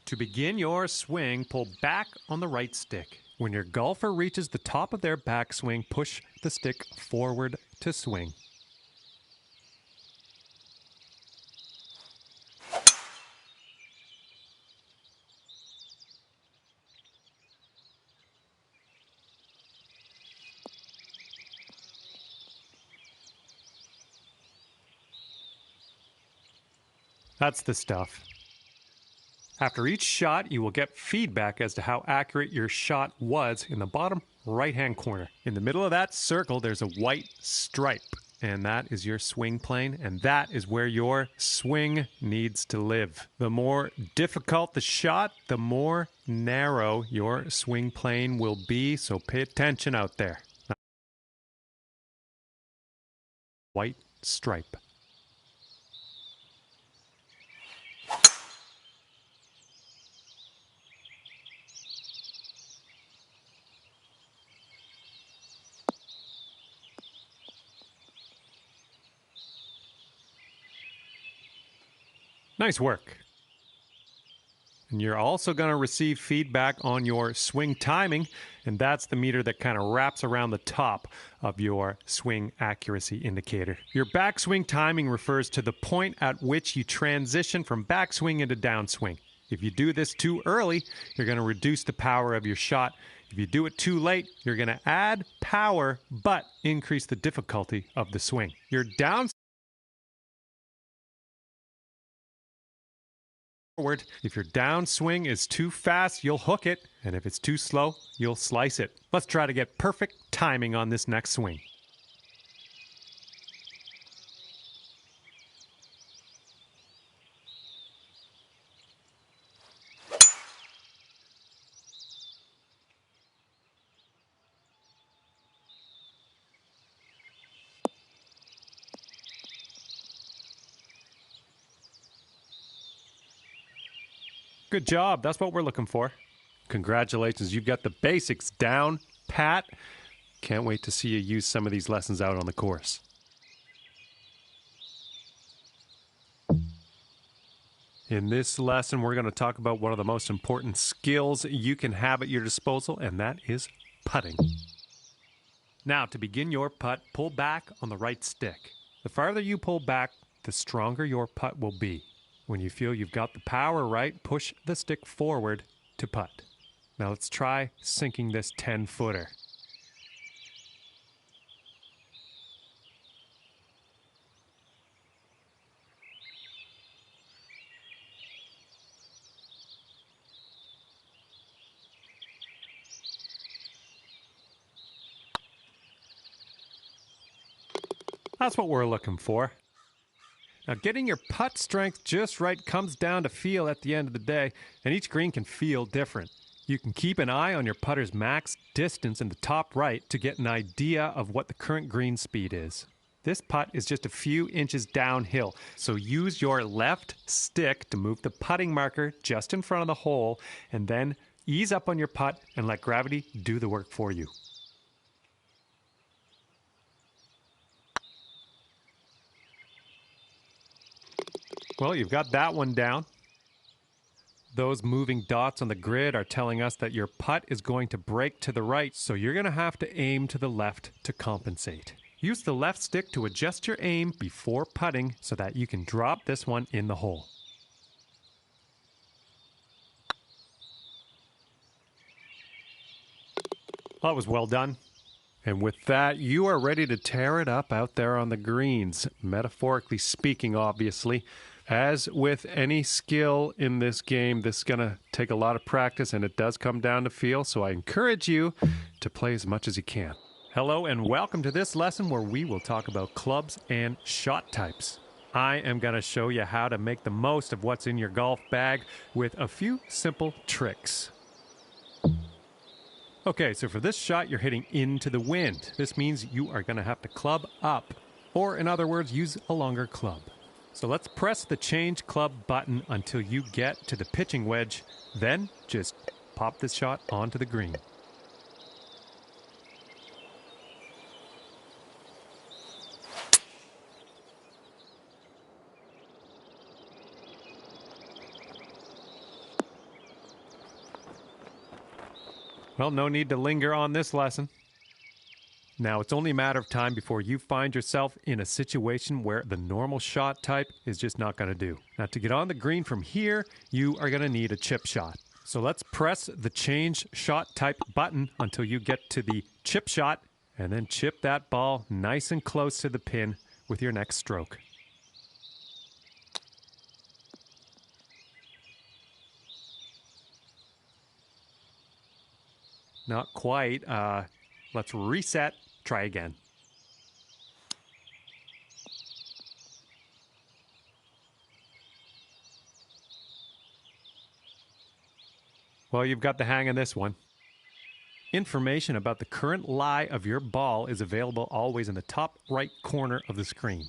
To begin your swing, pull back on the right stick. When your golfer reaches the top of their backswing, push the stick forward to swing. That's the stuff. After each shot, you will get feedback as to how accurate your shot was in the bottom right-hand corner. In the middle of that circle, there's a white stripe, and that is your swing plane, and that is where your swing needs to live. The more difficult the shot, the more narrow your swing plane will be, so pay attention out there. White stripe. Nice work. And you're also going to receive feedback on your swing timing, and that's the meter that kind of wraps around the top of your swing accuracy indicator. Your backswing timing refers to the point at which you transition from backswing into downswing. If you do this too early, you're going to reduce the power of your shot. If you do it too late, you're going to add power but increase the difficulty of the swing. Your downswing forward. If your downswing is too fast, you'll hook it, and if it's too slow, you'll slice it. Let's try to get perfect timing on this next swing. Good job. That's what we're looking for. Congratulations. You've got the basics down pat. Can't wait to see you use some of these lessons out on the course. In this lesson, we're going to talk about one of the most important skills you can have at your disposal, and that is putting. Now, to begin your putt, pull back on the right stick. The farther you pull back, the stronger your putt will be. When you feel you've got the power right, push the stick forward to putt. Now let's try sinking this 10-footer. That's what we're looking for. Now, getting your putt strength just right comes down to feel at the end of the day, and each green can feel different. You can keep an eye on your putter's max distance in the top right to get an idea of what the current green speed is. This putt is just a few inches downhill, so use your left stick to move the putting marker just in front of the hole, and then ease up on your putt and let gravity do the work for you. Well, you've got that one down. Those moving dots on the grid are telling us that your putt is going to break to the right, so you're going to have to aim to the left to compensate. Use the left stick to adjust your aim before putting so that you can drop this one in the hole. That was well done. And with that, you are ready to tear it up out there on the greens, metaphorically speaking, obviously. As with any skill in this game, this is going to take a lot of practice, and it does come down to feel, so I encourage you to play as much as you can. Hello, and welcome to this lesson where we will talk about clubs and shot types. I am going to show you how to make the most of what's in your golf bag with a few simple tricks. Okay, so for this shot, you're hitting into the wind. This means you are going to have to club up, or in other words, use a longer club. So let's press the change club button until you get to the pitching wedge, then just pop this shot onto the green. Well, no need to linger on this lesson. Now, it's only a matter of time before you find yourself in a situation where the normal shot type is just not going to do. Now, to get on the green from here, you are going to need a chip shot. So let's press the change shot type button until you get to the chip shot, and then chip that ball nice and close to the pin with your next stroke. Not quite. Let's reset. Try again. Well, you've got the hang of this one. Information about the current lie of your ball is available always in the top right corner of the screen.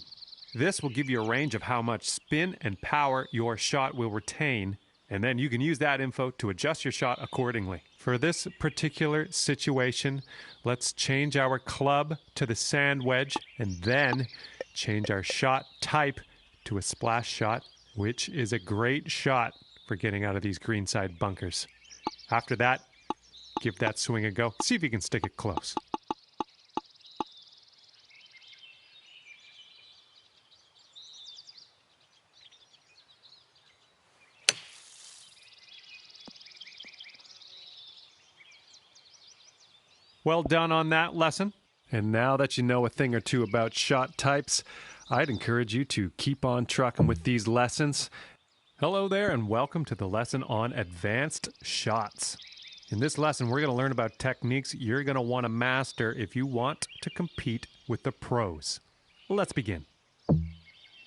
This will give you a range of how much spin and power your shot will retain, and then you can use that info to adjust your shot accordingly. For this particular situation, let's change our club to the sand wedge and then change our shot type to a splash shot, which is a great shot for getting out of these greenside bunkers. After that, give that swing a go. See if you can stick it close. Well done on that lesson. And now that you know a thing or two about shot types, I'd encourage you to keep on trucking with these lessons. Hello there, and welcome to the lesson on advanced shots. In this lesson, we're going to learn about techniques you're going to want to master if you want to compete with the pros. Let's begin.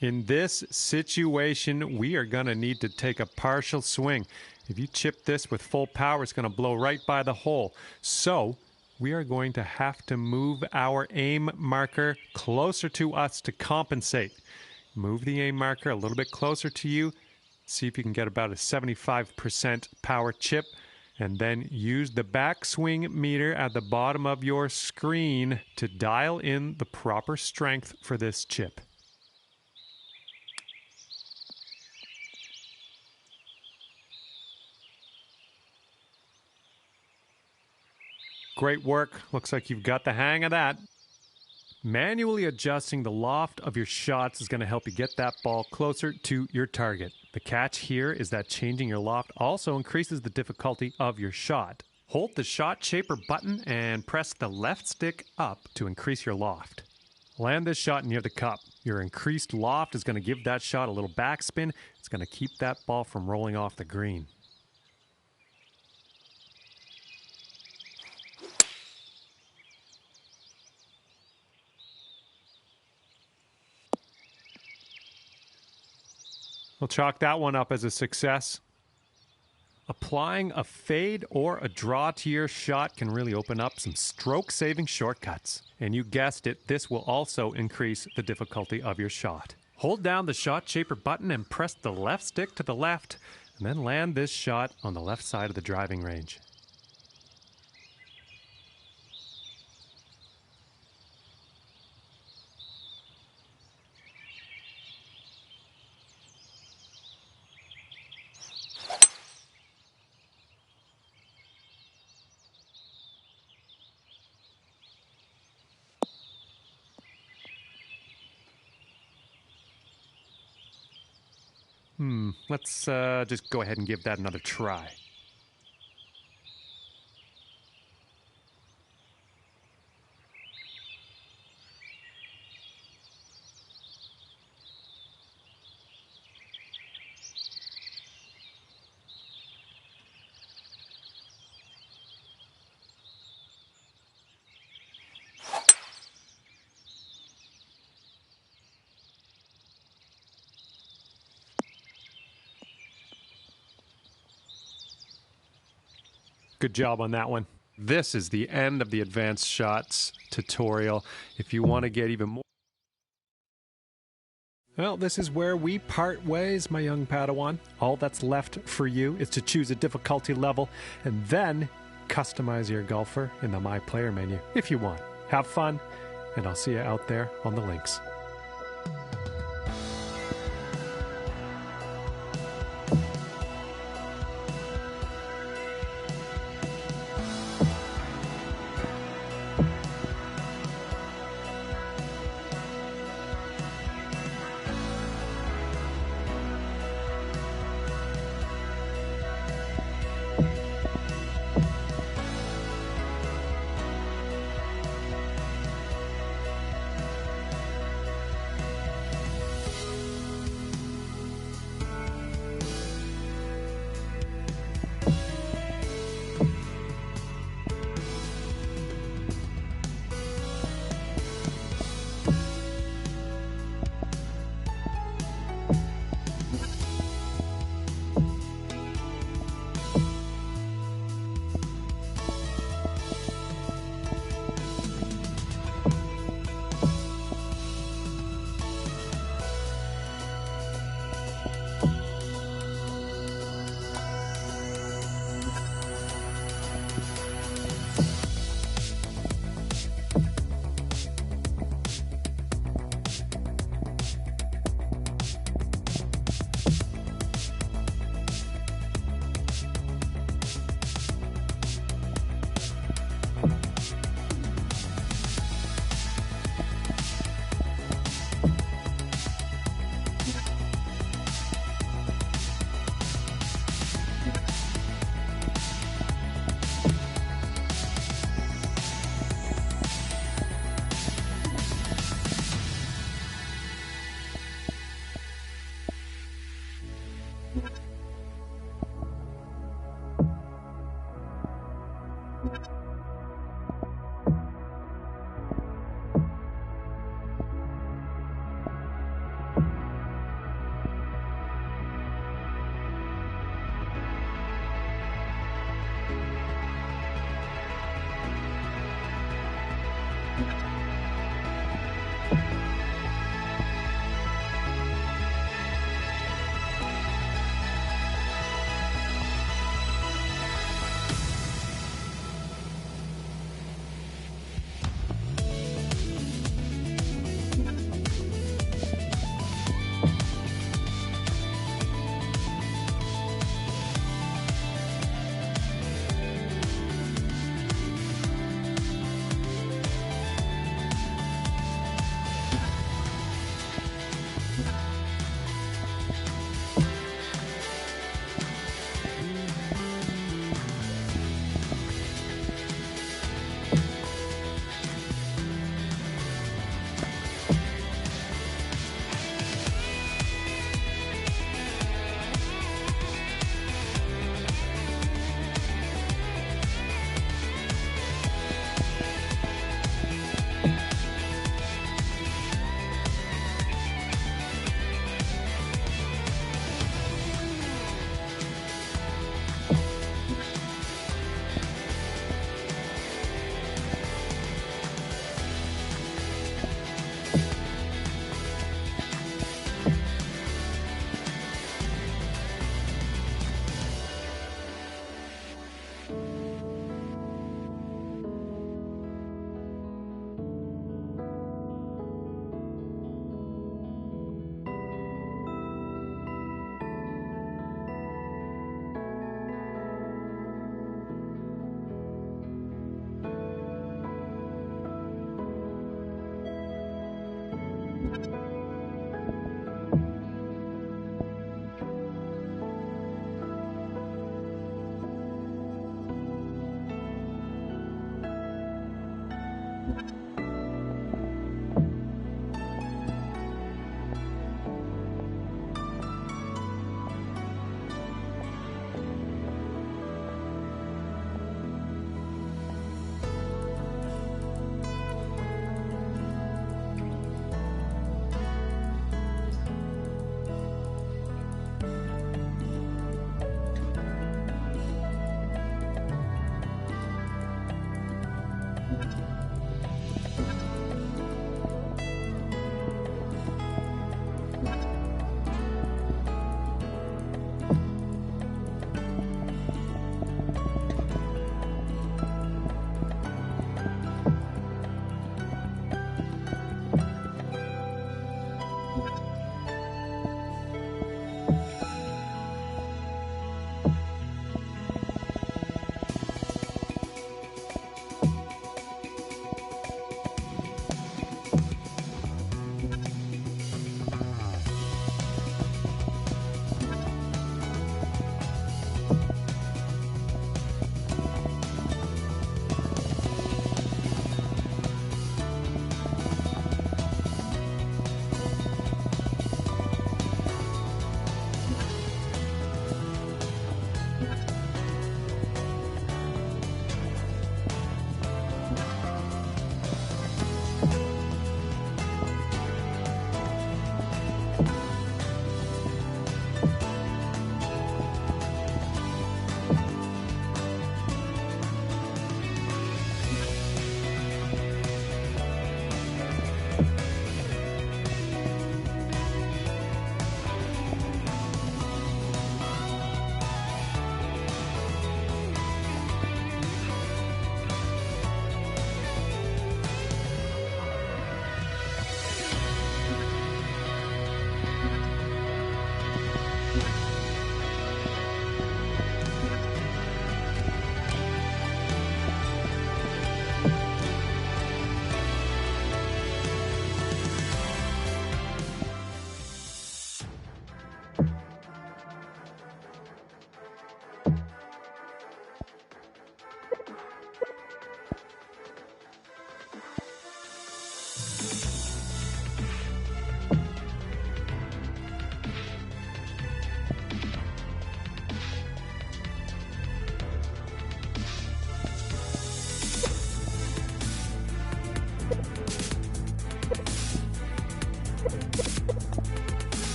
In this situation, we are going to need to take a partial swing. If you chip this with full power, it's going to blow right by the hole. So we are going to have to move our aim marker closer to us to compensate. Move the aim marker a little bit closer to you. See if you can get about a 75% power chip. And then use the backswing meter at the bottom of your screen to dial in the proper strength for this chip. Great work. Looks like you've got the hang of that. Manually adjusting the loft of your shots is going to help you get that ball closer to your target. The catch here is that changing your loft also increases the difficulty of your shot. Hold the shot shaper button and press the left stick up to increase your loft. Land this shot near the cup. Your increased loft is going to give that shot a little backspin. It's going to keep that ball from rolling off the green. We'll chalk that one up as a success. Applying a fade or a draw to your shot can really open up some stroke-saving shortcuts. And you guessed it, this will also increase the difficulty of your shot. Hold down the shot shaper button and press the left stick to the left, and then land this shot on the left side of the driving range. Let's just go ahead and give that another try. Good job on that one. This is the end of the advanced shots tutorial. If you want to get even more... Well, this is where we part ways, my young Padawan. All that's left for you is to choose a difficulty level and then customize your golfer in the My Player menu if you want. Have fun, and I'll see you out there on the links.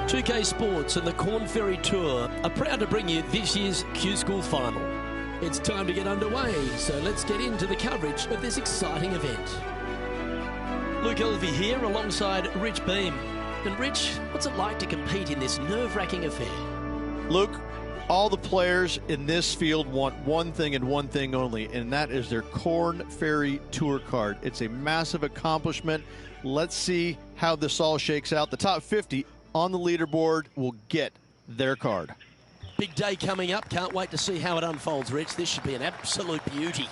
2K Sports and the Corn Ferry Tour are proud to bring you this year's Q-School Final. It's time to get underway, so let's get into the coverage of this exciting event. Luke Elvey here alongside Rich Beam. And Rich, what's it like to compete in this nerve-wracking affair? Luke, all the players in this field want one thing and one thing only, and that is their Corn Ferry Tour card. It's a massive accomplishment. Let's see how this all shakes out. The top 50 on the leaderboard will get their card. Big day coming up. Can't wait to see how it unfolds, Rich. This should be an absolute beauty.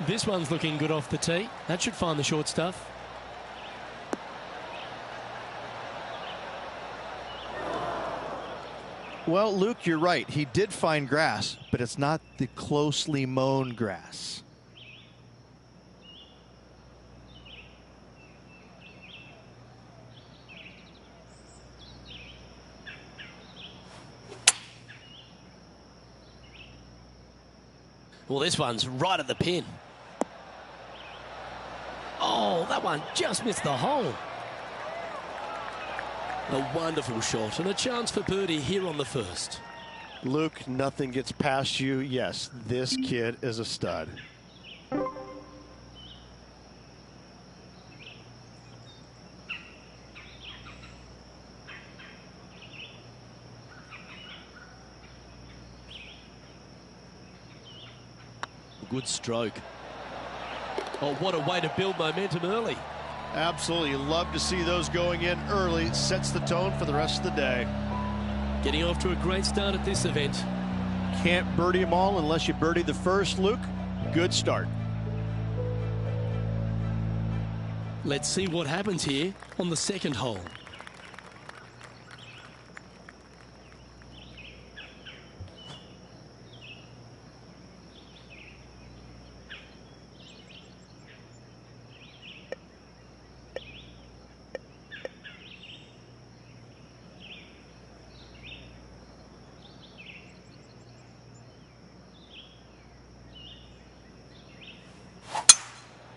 This one's looking good off the tee. That should find the short stuff. Well, Luke, you're right. He did find grass, but it's not the closely mown grass. Well, this one's right at the pin. Oh, that one just missed the hole. A wonderful shot and a chance for birdie here on the first. Luke, nothing gets past you. Yes, this kid is a stud. Good stroke. Oh, what a way to build momentum early. Absolutely. Love to see those going in early. Sets the tone for the rest of the day. Getting off to a great start at this event. Can't birdie them all unless you birdie the first, Luke. Good start. Let's see what happens here on the second hole.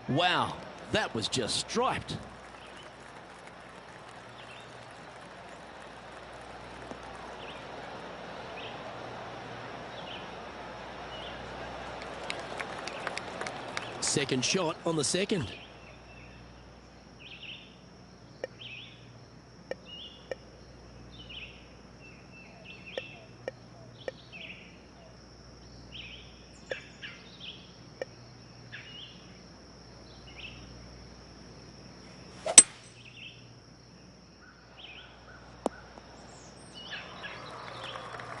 Wow, that was just striped. Second shot on the second.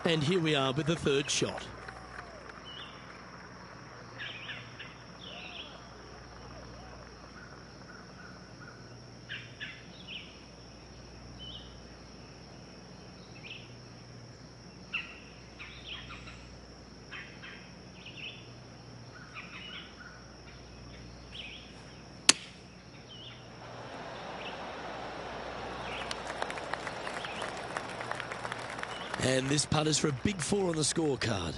And here we are with the third shot. And this putt is for a big 4 on the scorecard.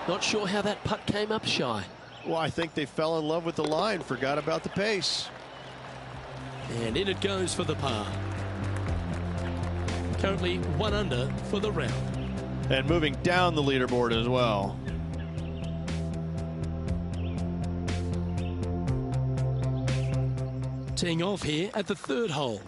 Not sure how that putt came up shy. Well, I think they fell in love with the line, forgot about the pace. And in it goes for the par. Currently 1 under for the round. And moving down the leaderboard as well. Teeing off here at the 3rd hole.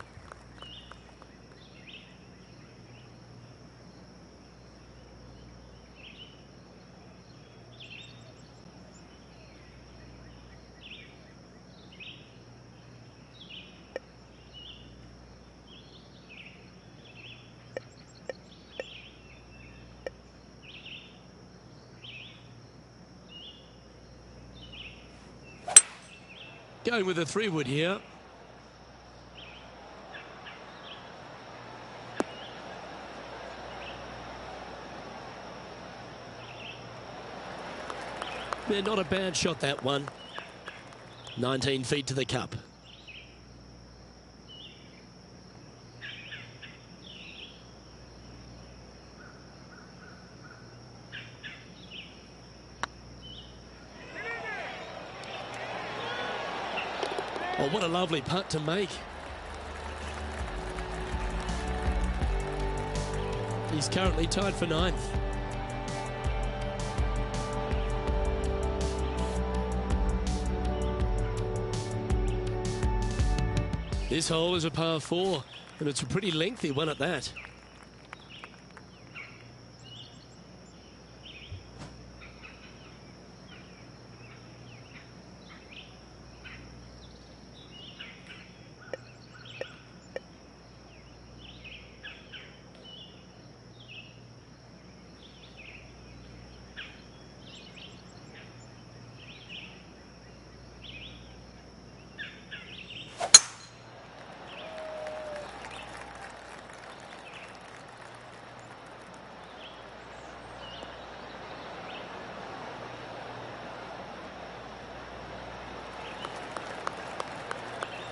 Going with a 3-wood here. They're not a bad shot, that one. 19 feet to the cup. Oh, what a lovely putt to make. He's currently tied for 9th. This hole is a par 4, and it's a pretty lengthy one at that.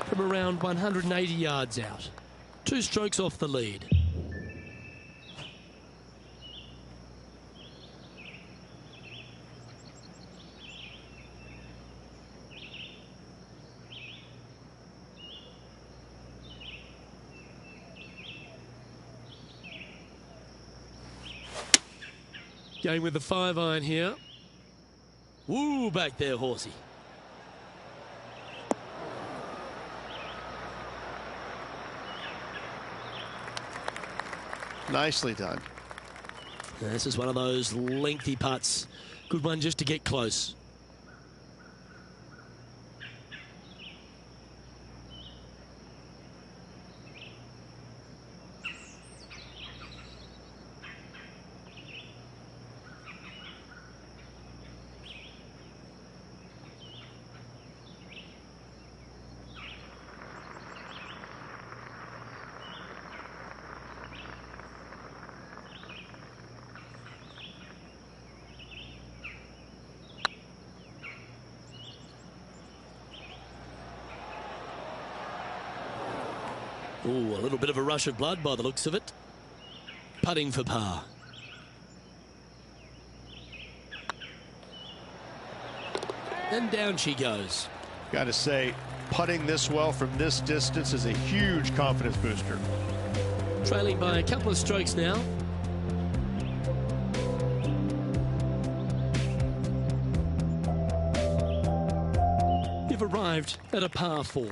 From around 180 yards out. 2 strokes off the lead. Going with the 5-iron here. Woo, back there, horsey. Nicely done. This is one of those lengthy putts. Good one just to get close. Ooh, a little bit of a rush of blood by the looks of it. Putting for par. And down she goes. Got to say, putting this well from this distance is a huge confidence booster. Trailing by a couple of strokes now. You've arrived at a par 4.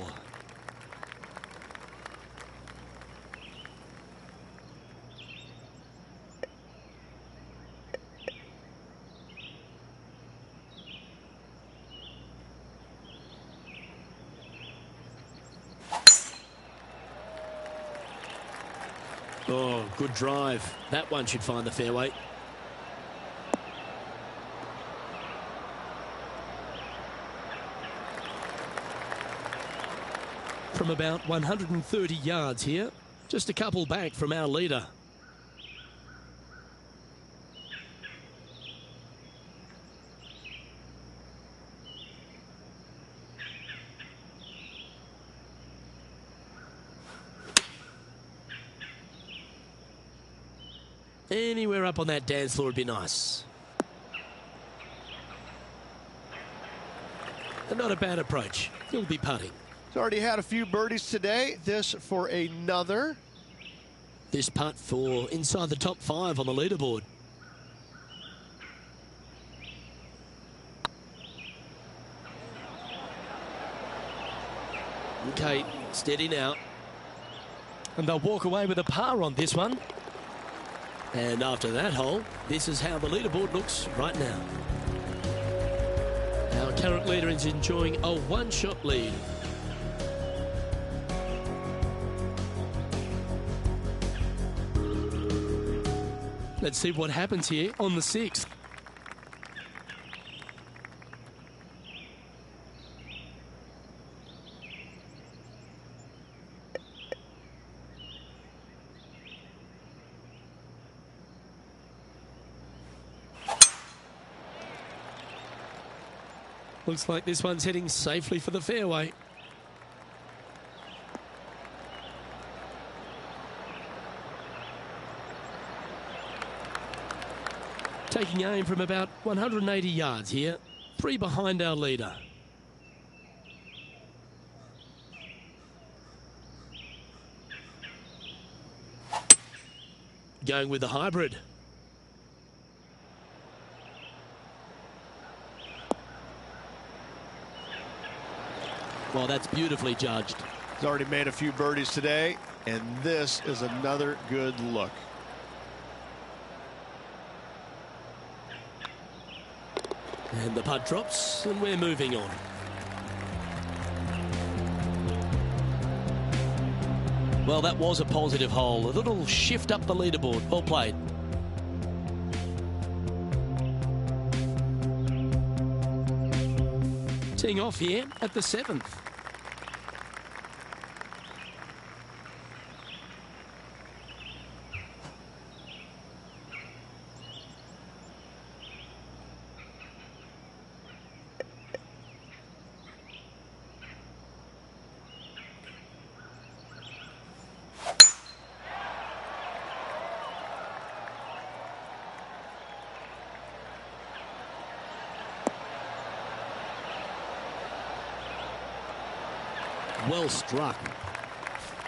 Oh, good drive. That one should find the fairway. From about 130 yards here, just a couple back from our leader. Anywhere up on that dance floor would be nice. And not a bad approach. He'll be putting. He's already had a few birdies today. This for another. This putt for inside the top 5 on the leaderboard. Okay, steady now. And they'll walk away with a par on this one. And after that hole, this is how the leaderboard looks right now. Our current leader is enjoying a one-shot lead. Let's see what happens here on the 6th. Looks like this one's heading safely for the fairway. Taking aim from about 180 yards here, 3 behind our leader. Going with the hybrid. Well, that's beautifully judged. He's already made a few birdies today, and this is another good look. And the putt drops, and we're moving on. Well, that was a positive hole. A little shift up the leaderboard. Well played. Teeing off here at the 7th. Well struck.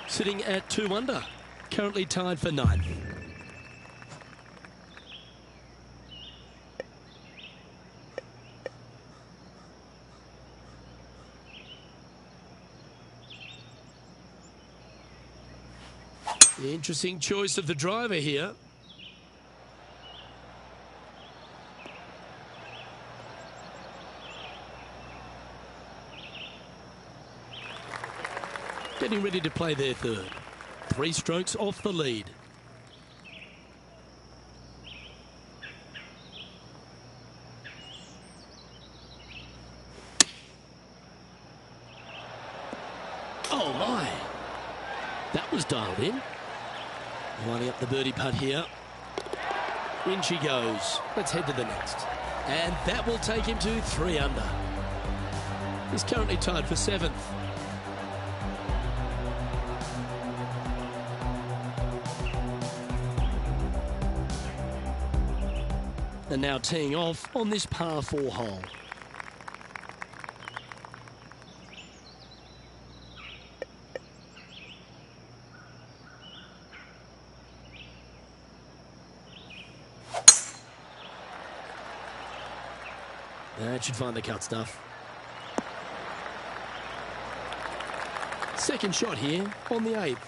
Sitting at 2 under. Currently tied for 9th. The interesting choice of the driver here. Getting ready to play their 3rd. 3 strokes off the lead. Oh my! That was dialed in. Lining up the birdie putt here. In she goes. Let's head to the next. And that will take him to 3 under. He's currently tied for 7th. And now teeing off on this par 4 hole. That should find the cut stuff. Second shot here on the 8th.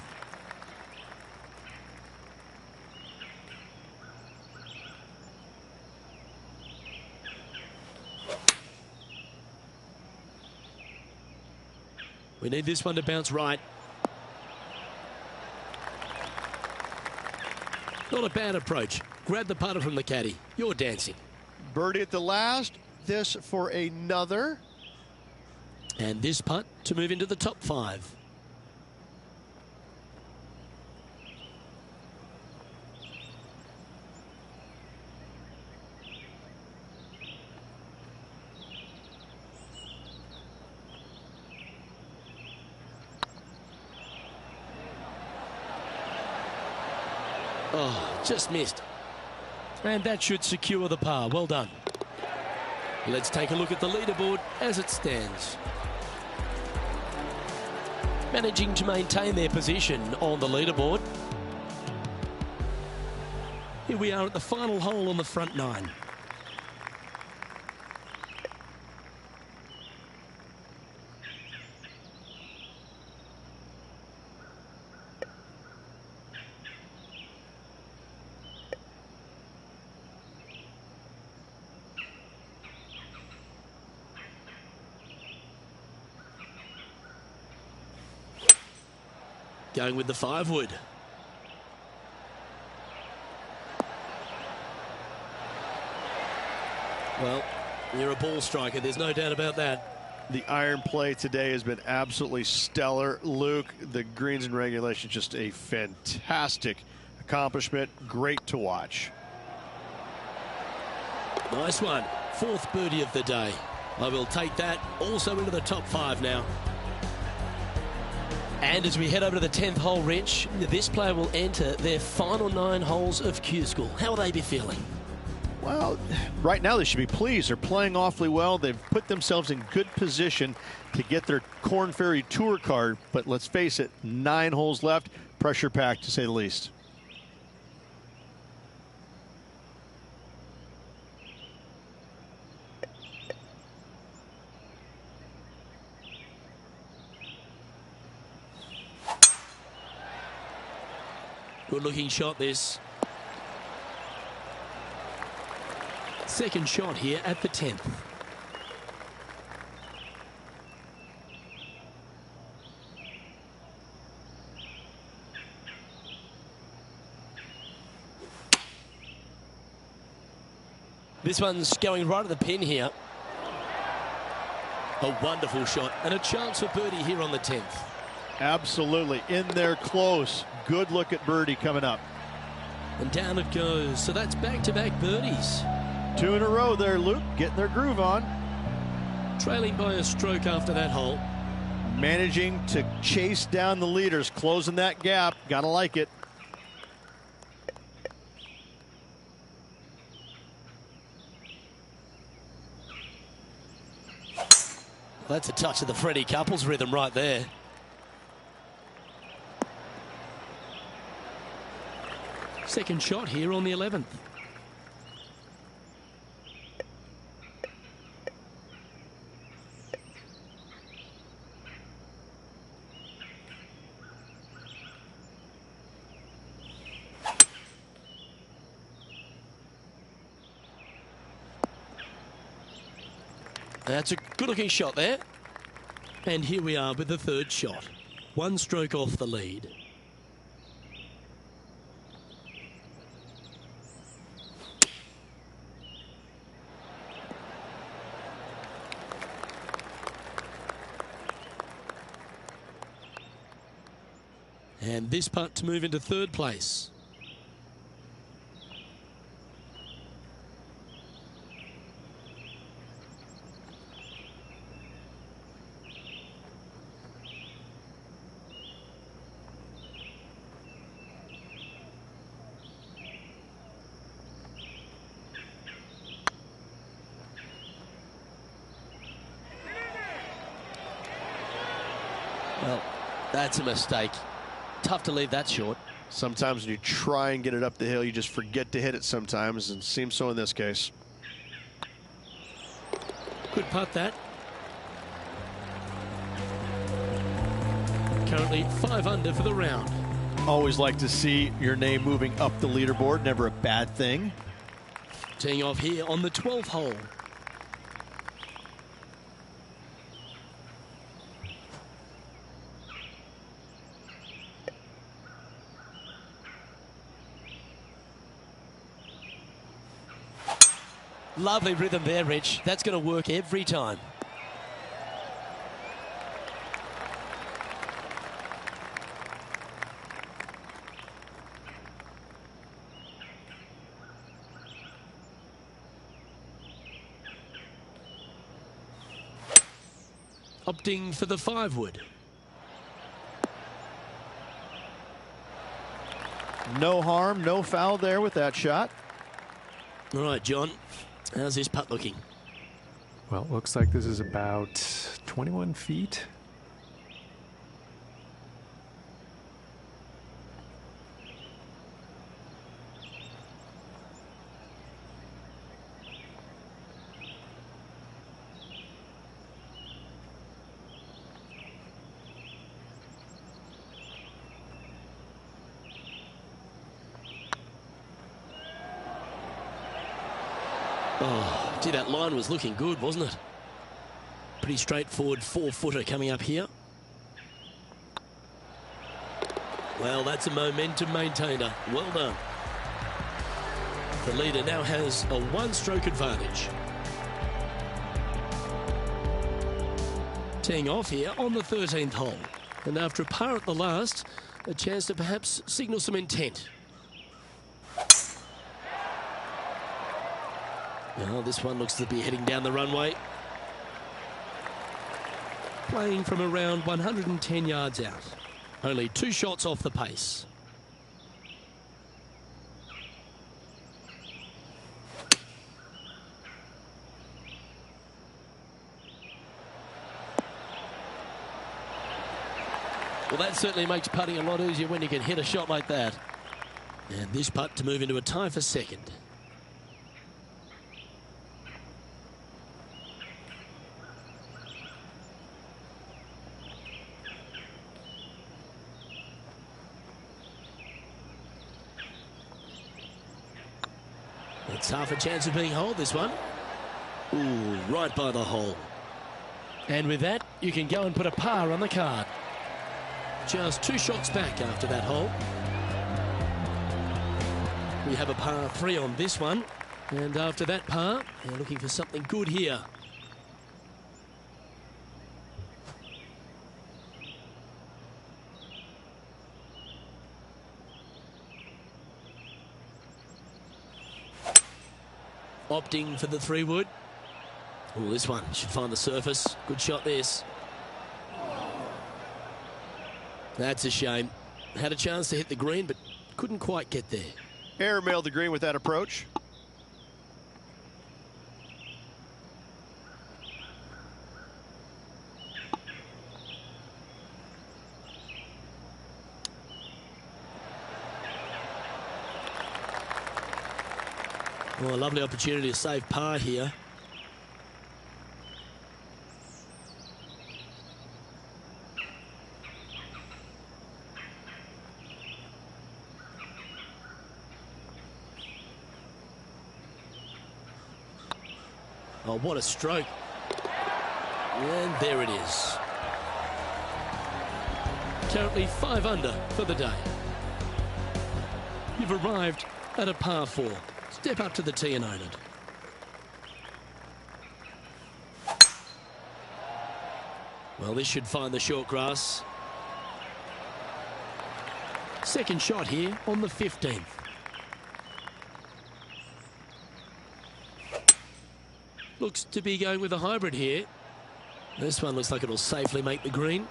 We need this one to bounce right. Not a bad approach. Grab the putter from the caddy. You're dancing. Birdie at the last. This for another. And this putt to move into the top 5. Oh, just missed. And that should secure the par. Well done. Let's take a look at the leaderboard as it stands. managing to maintain their position on the leaderboard. Here we are at the final hole on the front nine. Going with the 5-wood. Well, you're a ball striker, there's no doubt about that. The iron play today has been absolutely stellar. Luke, the greens and regulation, just a fantastic accomplishment. Great to watch. Nice one. 4th birdie of the day. I will take that also into the top 5 now. And as we head over to the 10th hole, Rich, this player will enter their final 9 holes of Q School. How will they be feeling? Well, right now they should be pleased. They're playing awfully well. They've put themselves in good position to get their Korn Ferry Tour card. But let's face it, 9 holes left. Pressure packed, to say the least. Good looking shot this. Second shot here at the 10th. This one's going right at the pin here. A wonderful shot and a chance for birdie here on the 10th. Absolutely. In there close. Good look at birdie coming up. And down it goes. So that's back-to-back birdies. 2 in a row there, Luke. Getting their groove on. Trailing by a stroke after that hole. Managing to chase down the leaders. Closing that gap. Gotta like it. That's a touch of the Freddie Couples rhythm right there. Second shot here on the 11th. That's a good-looking shot there. And here we are with the 3rd shot. 1 stroke off the lead. And this putt to move into 3rd place. Well, that's a mistake. Tough to leave that short. Sometimes when you try and get it up the hill, you just forget to hit it sometimes, and it seems so in this case. Good putt that. Currently 5 under for the round. Always like to see your name moving up the leaderboard. Never a bad thing. Teeing off here on the 12th hole. Lovely rhythm there, Rich. That's going to work every time. Opting for the 5-wood. No harm, no foul there with that shot. All right, John. How's this putt looking? Well, it looks like this is about 21 feet. Oh, gee, that line was looking good, wasn't it? Pretty straightforward 4-footer coming up here. Well, that's a momentum maintainer. Well done. The leader now has a one-stroke advantage. Teeing off here on the 13th hole. And after a par at the last, a chance to perhaps signal some intent. Well, this one looks to be heading down the runway. Playing from around 110 yards out. Only 2 shots off the pace. Well, that certainly makes putting a lot easier when you can hit a shot like that. And this putt to move into a tie for second. It's half a chance of being holed, this one. Ooh, right by the hole. And with that, you can go and put a par on the card. Just 2 shots back after that hole. We have a par 3 on this one. And after that par, they're looking for something good here. Opting for the 3-wood. Oh, this one should find the surface. Good shot, this. That's a shame. Had a chance to hit the green, but couldn't quite get there. Airmailed the green with that approach. Well, a lovely opportunity to save par here. Oh, what a stroke. And there it is. Currently 5 under for the day. You've arrived at a par 4. Step up to the tee and own it. Well, this should find the short grass. Second shot here on the 15th. Looks to be going with a hybrid here. This one looks like it'll safely make the green.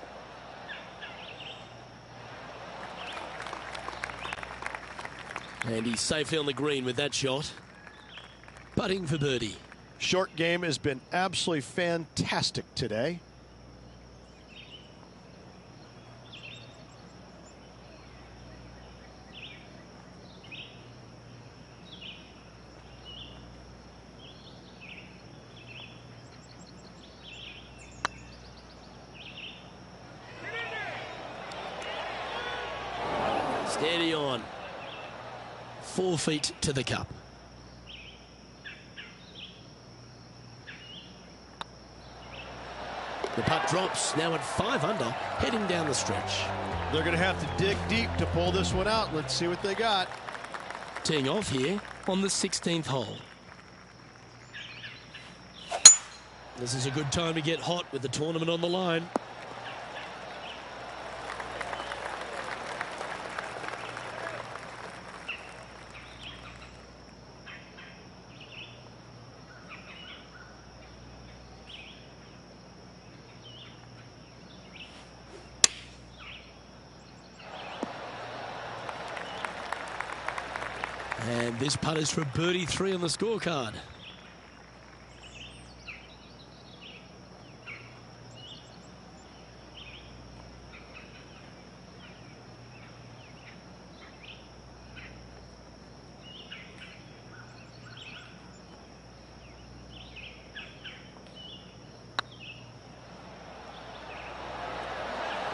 And he's safely on the green with that shot. Putting for birdie. Short game has been absolutely fantastic today. Steady on. 4 feet to the cup. The putt drops, now at 5 under, heading down the stretch. They're going to have to dig deep to pull this one out. Let's see what they got. Teeing off here on the 16th hole. This is a good time to get hot with the tournament on the line. And this putt is for birdie 3 on the scorecard.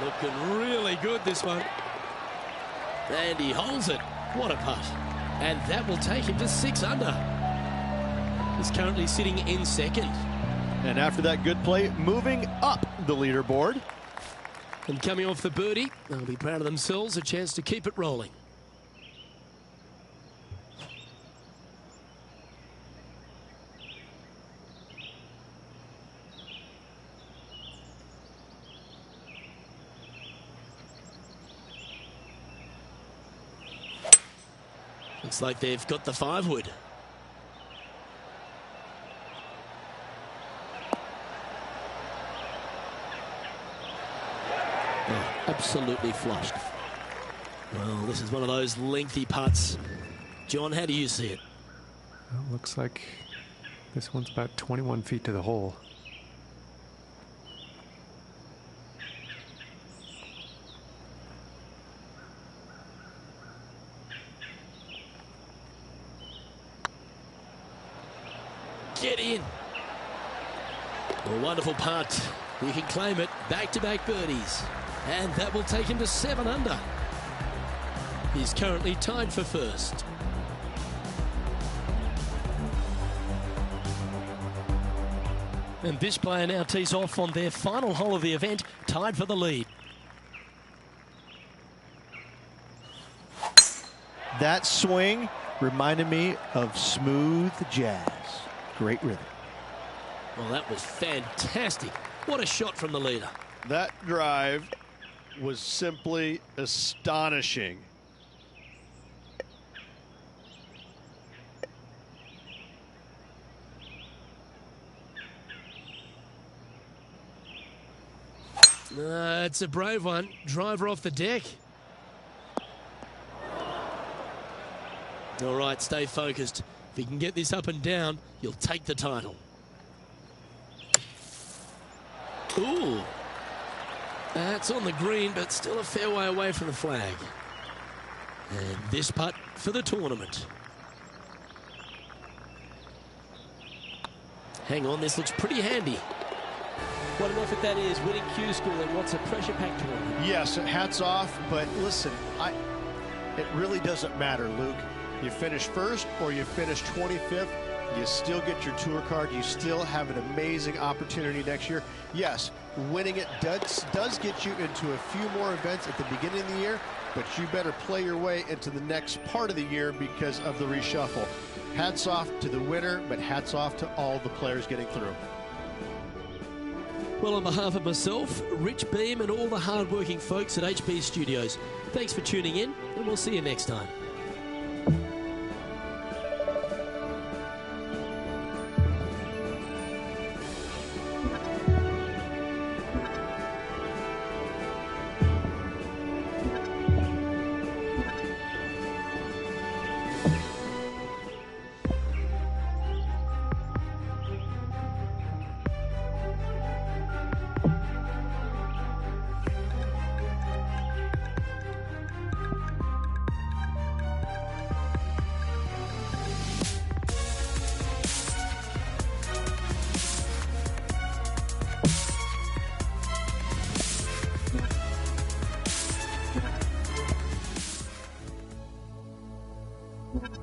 Looking really good, this one. And he holds it. What a putt. And that will take him to 6 under. is currently sitting in second. And after that good play, moving up the leaderboard. And coming off the birdie, they'll be proud of themselves, a chance to keep it rolling. Looks like they've got the 5-wood. Oh, absolutely flushed. Well, this is one of those lengthy putts. John, how do you see it? Well, looks like this one's about 21 feet to the hole. Get in. A wonderful putt. He can claim it. Back-to-back birdies. And that will take him to 7 under. He's currently tied for first. And this player now tees off on their final hole of the event, tied for the lead. That swing reminded me of smooth jazz. Great rhythm. Well, that was fantastic. What a shot from the leader. That drive was simply astonishing. It's a brave one. Driver off the deck. All right, stay focused. If he can get this up and down, he'll take the title. Ooh. That's on the green, but still a fair way away from the flag. And this putt for the tournament. Hang on, this looks pretty handy. What an effort that is, winning Q School, and what's a pressure-packed tournament. Yes, hats off, but listen, it really doesn't matter, Luke. You finish first or you finish 25th, you still get your tour card. You still have an amazing opportunity next year. Yes, winning it does get you into a few more events at the beginning of the year, but you better play your way into the next part of the year because of the reshuffle. Hats off to the winner, but hats off to all the players getting through. Well, on behalf of myself, Rich Beam, and all the hard-working folks at HB Studios, thanks for tuning in, and we'll see you next time. You